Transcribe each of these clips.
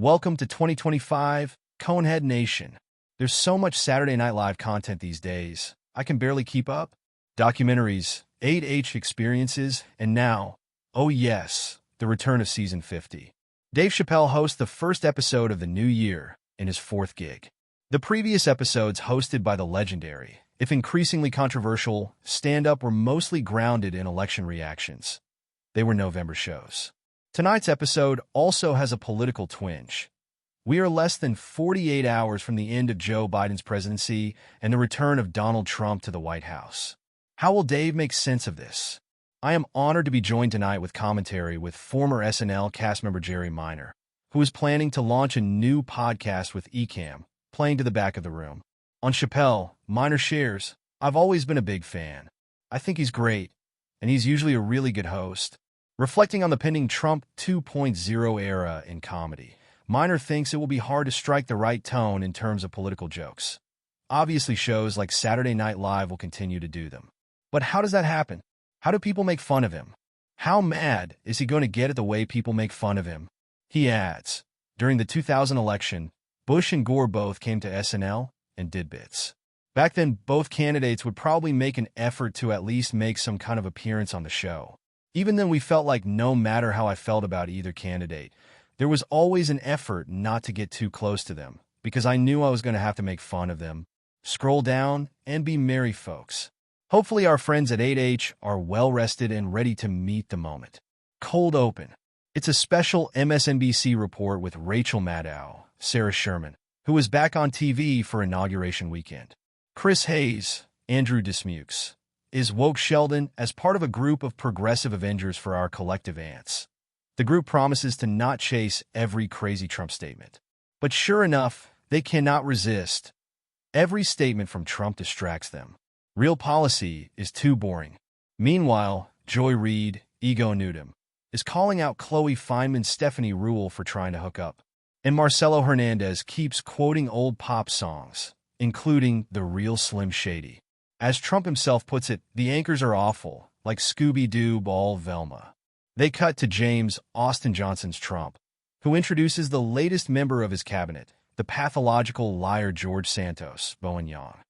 Welcome to 2025, Conehead Nation. There's so much Saturday Night Live content these days, I can barely keep up. Documentaries, 8H experiences, and now, oh yes, the return of Season 50. Dave Chappelle hosts the first episode of the new year in his fourth gig. The previous episodes hosted by the legendary, if increasingly controversial, stand-up were mostly grounded in election reactions. They were November shows. Tonight's episode also has a political twinge. We are less than 48 hours from the end of Joe Biden's presidency and the return of Donald Trump to the White House. How will Dave make sense of this? I am honored to be joined tonight with commentary with former SNL cast member Jerry Minor, who is planning to launch a new podcast with Ecamm, playing to the back of the room. On Chappelle, Minor shares, "I've always been a big fan. I think he's great, and he's usually a really good host." Reflecting on the pending Trump 2.0 era in comedy, Minor thinks it will be hard to strike the right tone in terms of political jokes. Obviously, shows like Saturday Night Live will continue to do them. But how does that happen? How do people make fun of him? How mad is he going to get at the way people make fun of him? He adds, during the 2000 election, Bush and Gore both came to SNL and did bits. Back then, both candidates would probably make an effort to at least make some kind of appearance on the show. Even then, we felt like no matter how I felt about either candidate, there was always an effort not to get too close to them, because I knew I was going to have to make fun of them, scroll down, and be merry folks. Hopefully our friends at 8H are well-rested and ready to meet the moment. Cold Open. It's a special MSNBC report with Rachel Maddow, Sarah Sherman, who is back on TV for Inauguration Weekend. Chris Hayes, Andrew Dismukes, is woke Sheldon as part of a group of progressive Avengers for our collective ants. The group promises to not chase every crazy Trump statement. But sure enough, they cannot resist. Every statement from Trump distracts them. Real policy is too boring. Meanwhile, Joy Reid, Ego Newdom, is calling out Chloe Fineman's Stephanie Ruhle for trying to hook up. And Marcelo Hernandez keeps quoting old pop songs, including The Real Slim Shady. As Trump himself puts it, the anchors are awful, like Scooby-Doo Ball Velma. They cut to James Austin Johnson's Trump, who introduces the latest member of his cabinet, the pathological liar George Santos, Bowen Yang.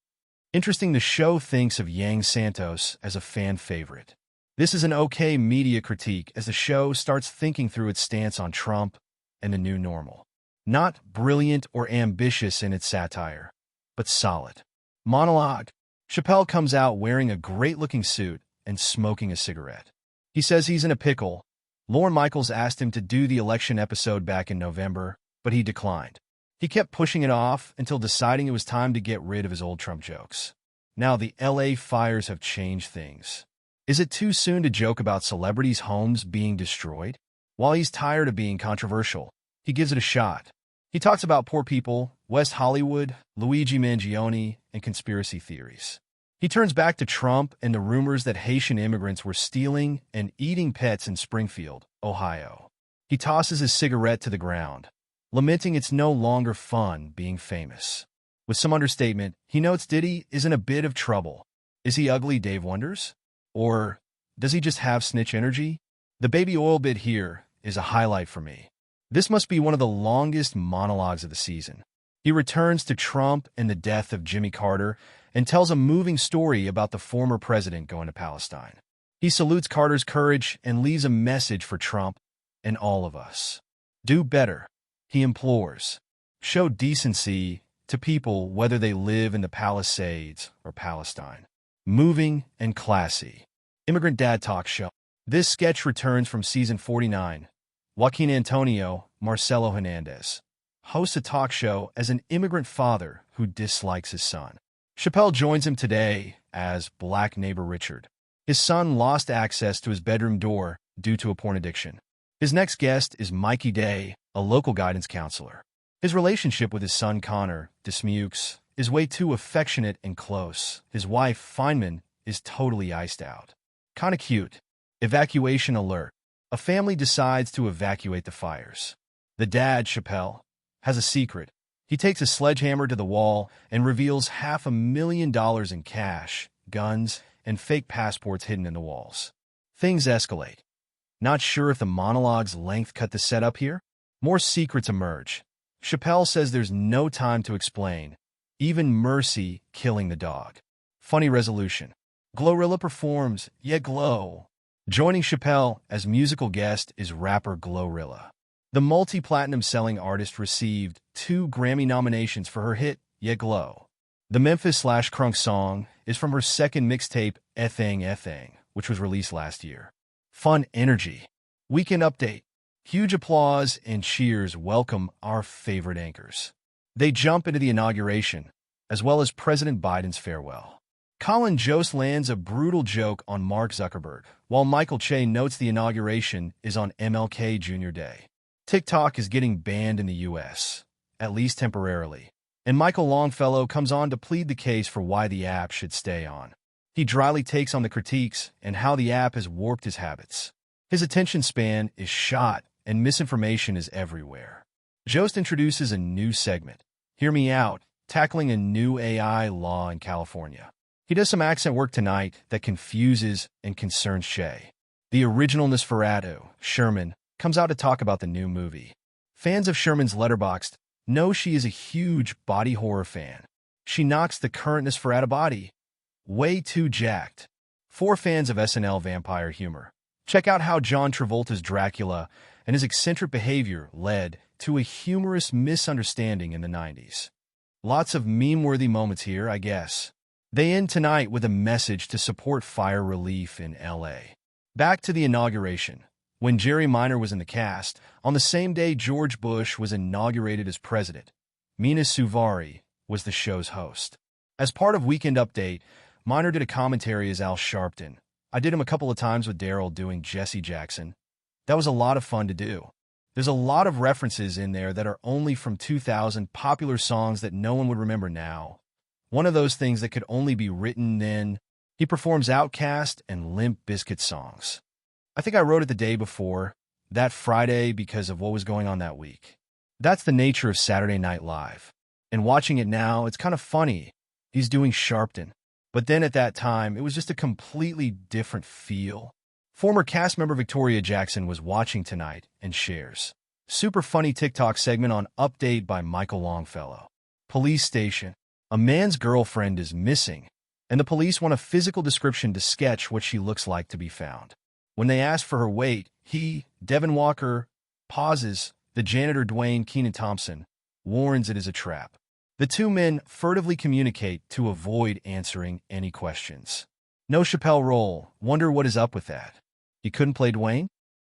Interesting, the show thinks of Yang Santos as a fan favorite. This is an okay media critique as the show starts thinking through its stance on Trump and the new normal. Not brilliant or ambitious in its satire, but solid. Monologue. Chappelle comes out wearing a great-looking suit and smoking a cigarette. He says he's in a pickle. Lorne Michaels asked him to do the election episode back in November, but he declined. He kept pushing it off until deciding it was time to get rid of his old Trump jokes. Now the LA fires have changed things. Is it too soon to joke about celebrities' homes being destroyed? While he's tired of being controversial, he gives it a shot. He talks about poor people, West Hollywood, Luigi Mangione, and conspiracy theories. He turns back to Trump and the rumors that Haitian immigrants were stealing and eating pets in Springfield, Ohio. He tosses his cigarette to the ground, lamenting it's no longer fun being famous. With some understatement, he notes Diddy is in a bit of trouble. Is he ugly, Dave wonders? Or does he just have snitch energy? The baby oil bit here is a highlight for me. This must be one of the longest monologues of the season. He returns to Trump and the death of Jimmy Carter and tells a moving story about the former president going to Palestine. He salutes Carter's courage and leaves a message for Trump and all of us. Do better, he implores. Show decency to people whether they live in the Palisades or Palestine. Moving and classy. Immigrant Dad Talk Show. This sketch returns from season 49. Joaquin Antonio, Marcelo Hernandez, hosts a talk show as an immigrant father who dislikes his son. Chappelle joins him today as Black Neighbor Richard. His son lost access to his bedroom door due to a porn addiction. His next guest is Mikey Day, a local guidance counselor. His relationship with his son Connor, Dismukes, is way too affectionate and close. His wife, Fineman, is totally iced out. Kinda cute. Evacuation alert. A family decides to evacuate the fires. The dad, Chappelle, has a secret. He takes a sledgehammer to the wall and reveals $500,000 in cash, guns, and fake passports hidden in the walls. Things escalate. Not sure if the monologue's length cut the setup here? More secrets emerge. Chappelle says there's no time to explain, even Mercy killing the dog. Funny resolution. Glorilla performs Yet Glow. Joining Chappelle as musical guest is rapper Glorilla. The multi-platinum selling artist received 2 Grammy nominations for her hit, Yet Glow. The Memphis/Crunk song is from her second mixtape, Ethang, which was released last year. Fun energy. Weekend update. Huge applause and cheers welcome our favorite anchors. They jump into the inauguration, as well as President Biden's farewell. Colin Jost lands a brutal joke on Mark Zuckerberg, while Michael Che notes the inauguration is on MLK Jr. Day. TikTok is getting banned in the U.S., at least temporarily, and Michael Longfellow comes on to plead the case for why the app should stay on. He dryly takes on the critiques and how the app has warped his habits. His attention span is shot, and misinformation is everywhere. Jost introduces a new segment, Hear Me Out, tackling a new AI law in California. He does some accent work tonight that confuses and concerns Che. The original Nosferatu, Sherman, comes out to talk about the new movie. Fans of Sherman's Letterboxd know she is a huge body horror fan. She knocks the current Nosferatu body way too jacked. For fans of SNL vampire humor, check out how John Travolta's Dracula and his eccentric behavior led to a humorous misunderstanding in the 90s. Lots of meme-worthy moments here, I guess. They end tonight with a message to support fire relief in L.A. Back to the inauguration. When Jerry Minor was in the cast, on the same day George Bush was inaugurated as president, Mina Suvari was the show's host. As part of Weekend Update, Minor did a commentary as Al Sharpton. I did him a couple of times with Daryl doing Jesse Jackson. That was a lot of fun to do. There's a lot of references in there that are only from 2000 popular songs that no one would remember now. One of those things that could only be written then. He performs Outkast and Limp Bizkit songs. I think I wrote it the day before, that Friday, because of what was going on that week. That's the nature of Saturday Night Live. And watching it now, it's kind of funny. He's doing Sharpton. But then at that time, it was just a completely different feel. Former cast member Victoria Jackson was watching tonight and shares. Super funny TikTok segment on Update by Michael Longfellow. Police station. A man's girlfriend is missing, and the police want a physical description to sketch what she looks like to be found. When they ask for her weight, Devin Walker, pauses. The janitor Dwayne Keenan Thompson warns it is a trap. The two men furtively communicate to avoid answering any questions. No Chappelle role. Wonder what is up with that. He couldn't play Dwayne?